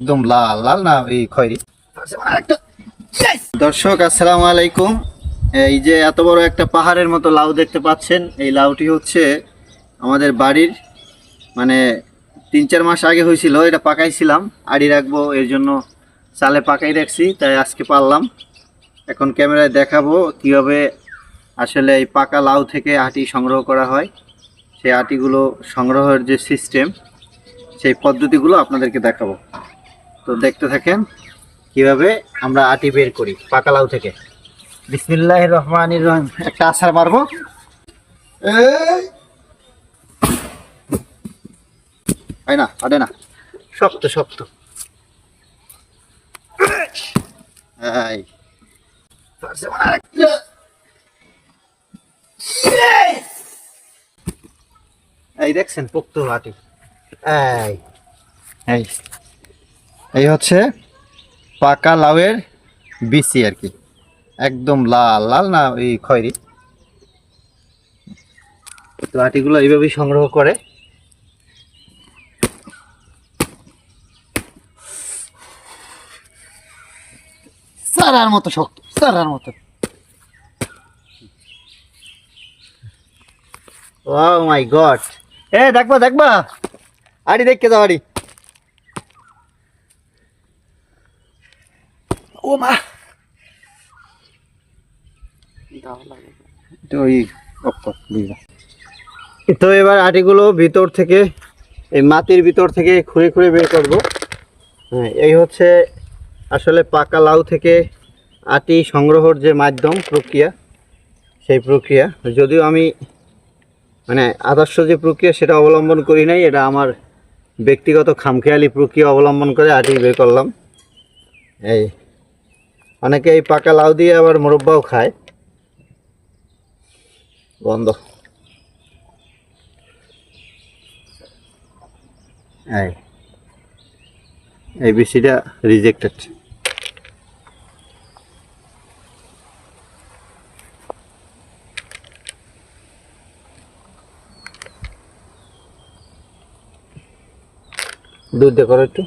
একদম লাল লাল না এই খয়েরি। দর্শক আসসালামু আলাইকুম। এই যে এত বড় একটা পাহাড়ের মতো লাউ দেখতে পাচ্ছেন, এই লাউটি হচ্ছে আমাদের বাড়ির মানে 3-4 মাস আগে হয়েছিল। এটা পাকাইছিলাম, আড়ি রাখবো এর জন্য চালে পাকাই রাখছি, তাই আজকে পারলাম। এখন ক্যামেরায় দেখাবো কিভাবে আসলে এই পাকা লাউ থেকে আটি সংগ্রহ করা হয়। সেই আটিগুলো সংগ্রহের যে সিস্টেম, সেই পদ্ধতিগুলো আপনাদেরকে দেখাবো। তো দেখতে থাকেন কিভাবে আমরা আটি বের করি পাকা লাউ থেকে। বিসমিল্লাহির রহমানির রহিম। একটা আছাড় মারবো। হয় না, আটে না, শক্ত শক্ত। এই এই দেখছেন পোক্ত আটি। এই এই এই হচ্ছে পাকা লাউয়ের বিচি আর কি, একদম লাল লাল না এই খয়েরি। তো আটিগুলো এইভাবেই সংগ্রহ করে। সারার মতো শক্ত, সারার মতো। ও মাই গড, এ দেখবা দেখবা, আড়ি দেখকে যাও আড়ি। ও মা, তো এবার আটিগুলো ভিতর থেকে, এই মাটির ভিতর থেকে খুঁড়ে খুঁড়ে বের করব। হ্যাঁ, এই হচ্ছে আসলে পাকা লাউ থেকে আটি সংগ্রহের যে মাধ্যম প্রক্রিয়া, সেই প্রক্রিয়া। যদিও আমি মানে আদর্শ যে প্রক্রিয়া সেটা অবলম্বন করি নাই, এটা আমার ব্যক্তিগত খামখেয়ালি প্রক্রিয়া অবলম্বন করে আটি বের করলাম। এই অনেকে এই পাকা লাউ দিয়ে আবার মোরব্বাও খায়। বন্ধ। এই বিসিটা রিজেক্টেড। দুধ দিয়ে করো একটু।